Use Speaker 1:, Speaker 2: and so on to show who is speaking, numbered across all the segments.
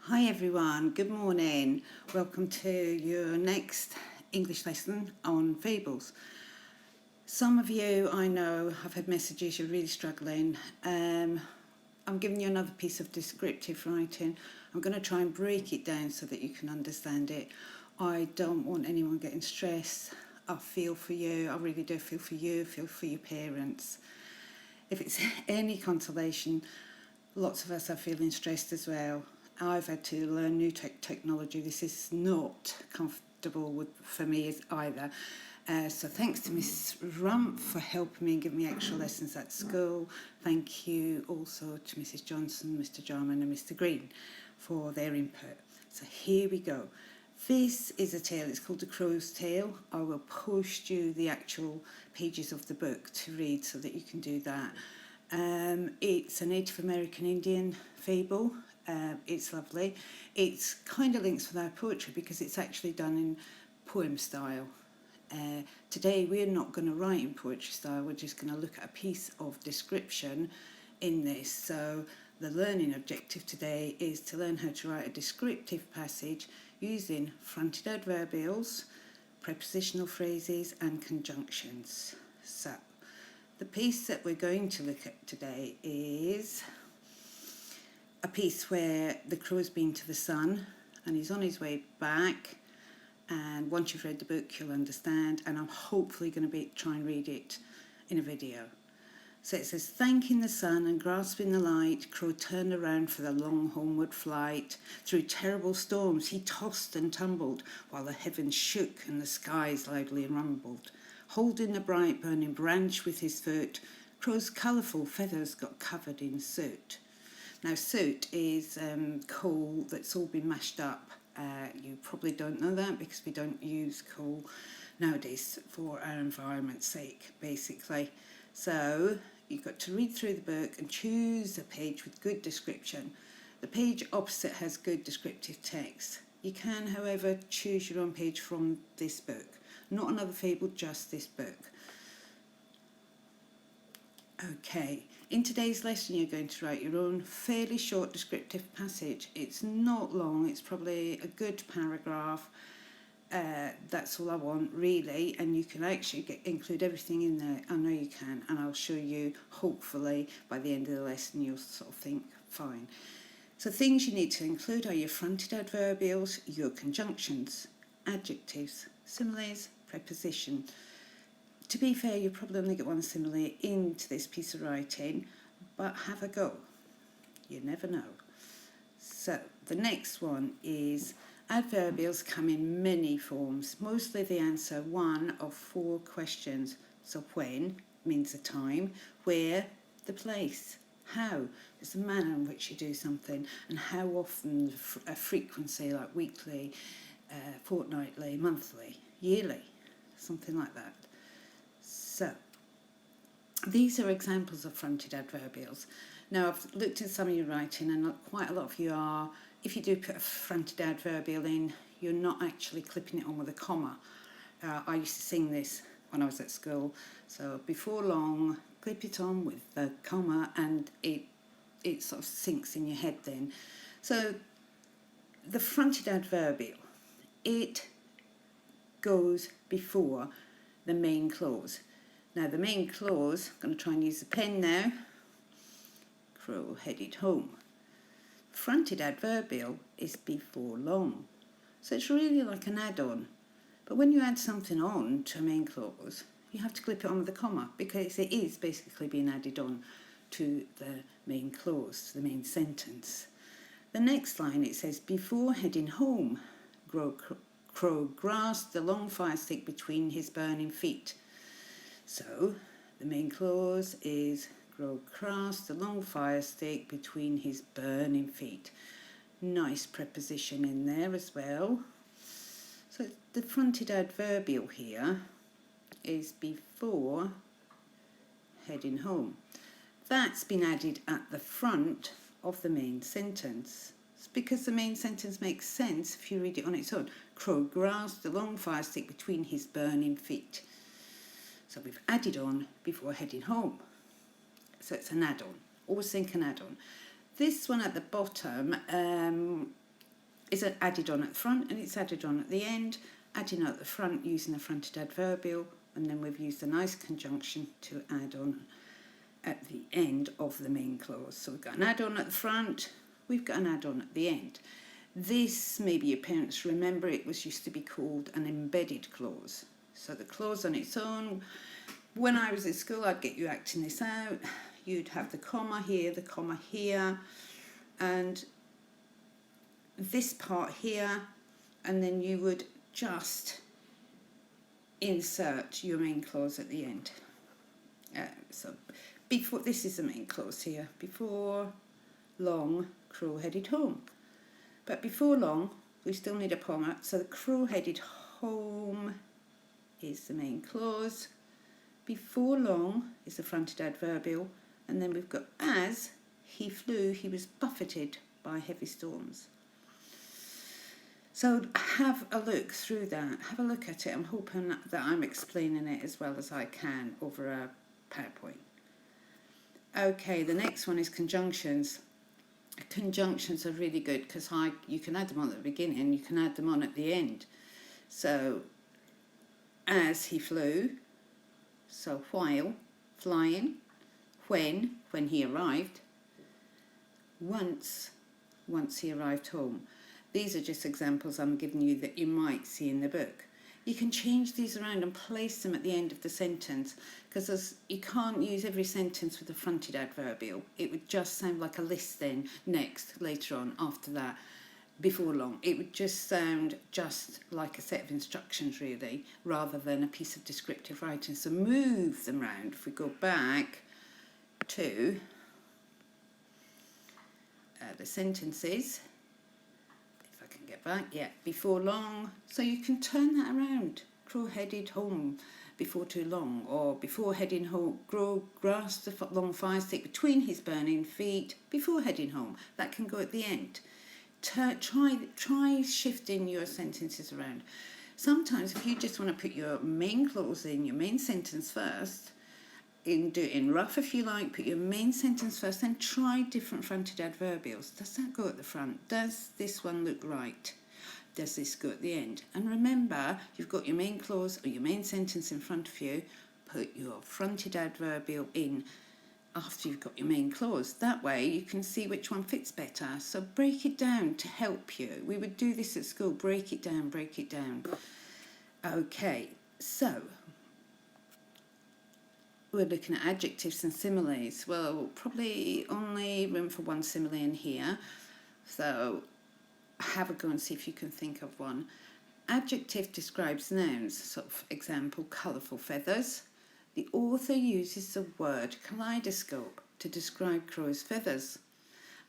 Speaker 1: Hi everyone, good morning. Welcome to your next English lesson on Fables. Some of you I know have had messages you're really struggling. I'm giving you another piece of descriptive writing. I'm going to try and break it down so that you can understand it. I don't want anyone getting stressed. I feel for you, I really do feel for you, feel for your parents. If it's any consolation, lots of us are feeling stressed as well. I've had to learn new technology. This is not comfortable for me either. So thanks to Miss Rump for helping me and giving me extra lessons at school. Thank you also to Mrs Johnson, Mr Jarman and Mr Green for their input. So here we go. This is a tale, it's called The Crow's Tale. I will post you the actual pages of the book to read so that you can do that. It's a Native American Indian fable. It's lovely. It's kind of links with our poetry because it's actually done in poem style. Today we're not going to write in poetry style, we're just going to look at a piece of description in this. So the learning objective today is to learn how to write a descriptive passage using fronted adverbials, prepositional phrases and conjunctions. So the piece that we're going to look at today is a piece where the crow has been to the sun and he's on his way back, and once you've read the book you'll understand, and I'm hopefully going to try and read it in a video. So it says, thanking the sun and grasping the light, Crow turned around for the long homeward flight. Through terrible storms he tossed and tumbled, while the heavens shook and the skies loudly rumbled. Holding the bright burning branch with his foot, Crow's colourful feathers got covered in soot. Now soot is coal that's all been mashed up. You probably don't know that because we don't use coal nowadays for our environment's sake, basically. So you've got to read through the book and choose a page with good description. The page opposite has good descriptive text. You can, however, choose your own page from this book. Not another fable, just this book. Okay, in today's lesson you're going to write your own fairly short descriptive passage. It's not long, it's probably a good paragraph. That's all I want really, and you can actually include everything in there. I know you can, and I'll show you, hopefully by the end of the lesson you'll sort of think fine. So things you need to include are your fronted adverbials, your conjunctions, adjectives, similes, preposition. To be fair, you probably only get one simile into this piece of writing, but have a go. You never know. So the next one is adverbials come in many forms. Mostly they answer one of four questions. So when means the time, where, the place, how is the manner in which you do something, and how often, a frequency like weekly, fortnightly, monthly, yearly, something like that. So, these are examples of fronted adverbials. Now, I've looked at some of your writing, and quite a lot of you are, if you do put a fronted adverbial in, you're not actually clipping it on with a comma. I used to sing this when I was at school. So, before long, clip it on with the comma, and it sort of sinks in your head then. So, the fronted adverbial, it goes before the main clause. Now the main clause, I'm going to try and use the pen now. Crow headed home. Fronted adverbial is before long. So it's really like an add-on. But when you add something on to a main clause, you have to clip it on with a comma because it is basically being added on to the main clause, to the main sentence. The next line, it says, before heading home, Crow grasped the long fire stick between his burning feet. So, the main clause is Crow grasped the long fire stick between his burning feet. Nice preposition in there as well. So, the fronted adverbial here is before heading home. That's been added at the front of the main sentence. It's because the main sentence makes sense if you read it on its own. Crow grasped the long fire stick between his burning feet. So we've added on before heading home. So it's an add-on. Always think an add-on. This one at the bottom, is added on at the front and it's added on at the end, adding at the front using a fronted adverbial, and then we've used a nice conjunction to add on at the end of the main clause. So we've got an add-on at the front, we've got an add-on at the end. This, maybe your parents remember, it was used to be called an embedded clause. So the clause on its own, when I was at school, I'd get you acting this out. You'd have the comma here, and this part here, and then you would just insert your main clause at the end. So before, this is the main clause here. Before long, crow headed home. But before long, we still need a comma. So the crow headed home is the main clause. Before long is the fronted adverbial. And then we've got as he flew, he was buffeted by heavy storms. So have a look through that. Have a look at it. I'm hoping that I'm explaining it as well as I can over a PowerPoint. Okay, the next one is conjunctions. Conjunctions are really good because you can add them on at the beginning, you can add them on at the end. So, as he flew, so while, flying, when he arrived, once he arrived home. These are just examples I'm giving you that you might see in the book. You can change these around and place them at the end of the sentence, because you can't use every sentence with a fronted adverbial. It would just sound like a list then, next, later on, after that, before long. It would just sound just like a set of instructions, really, rather than a piece of descriptive writing. So move them round. If we go back to the sentences, get back, yeah, before long. So you can turn that around. Crow headed home before too long, or before heading home, crow grasped the long fire stick between his burning feet before heading home. That can go at the end. Try shifting your sentences around. Sometimes if you just want to put your main clause in, your main sentence first, do it in rough if you like, put your main sentence first, then try different fronted adverbials. Does that go at the front? Does this one look right? Does this go at the end? And remember, you've got your main clause or your main sentence in front of you, put your fronted adverbial in after you've got your main clause. That way you can see which one fits better. So break it down to help you. We would do this at school, break it down, break it down. Okay, so we're looking at adjectives and similes. Well, probably only room for one simile in here. So have a go and see if you can think of one. Adjective describes nouns. So, for example, colourful feathers. The author uses the word kaleidoscope to describe crow's feathers.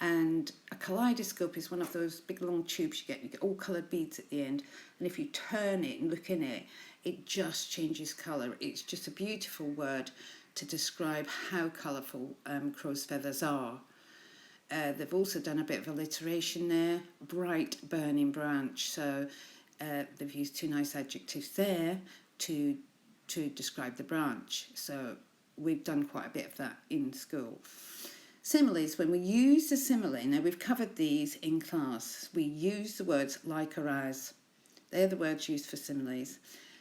Speaker 1: And a kaleidoscope is one of those big long tubes you get all coloured beads at the end. And if you turn it and look in it, it just changes colour. It's just a beautiful word to describe how colourful crow's feathers are. They've also done a bit of alliteration there. Bright burning branch. So they've used two nice adjectives there to describe the branch. So we've done quite a bit of that in school. Similes, when we use the simile, now we've covered these in class, we use the words like or as. They're the words used for similes.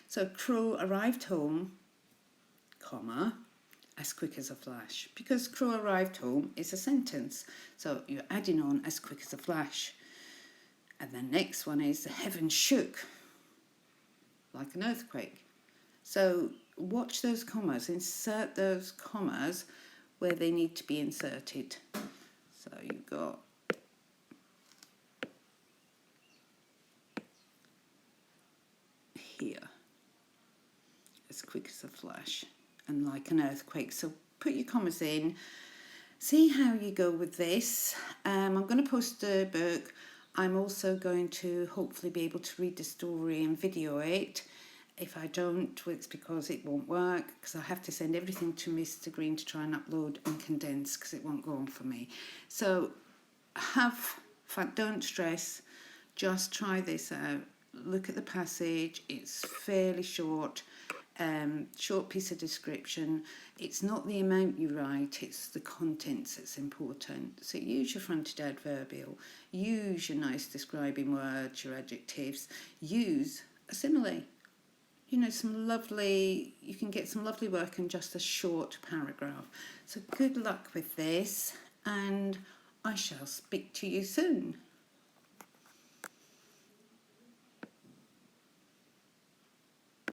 Speaker 1: So Crow arrived home, comma, as quick as a flash. Because Crow arrived home is a sentence, so you're adding on as quick as a flash. And the next one is the heavens shook, like an earthquake. So watch those commas, insert those commas where they need to be inserted. So you've got here, as quick as a flash, and like an earthquake. So put your commas in, see how you go with this. I'm going to post the book. I'm also going to hopefully be able to read the story and video it. If I don't, it's because it won't work, because I have to send everything to Mr. Green to try and upload and condense, because it won't go on for me. So have fun, don't stress, just try this out. Look at the passage, it's fairly short, short piece of description. It's not the amount you write, it's the contents that's important. So use your fronted adverbial, use your nice describing words, your adjectives, use a simile. You know, you can get some lovely work in just a short paragraph. So good luck with this, and I shall speak to you soon.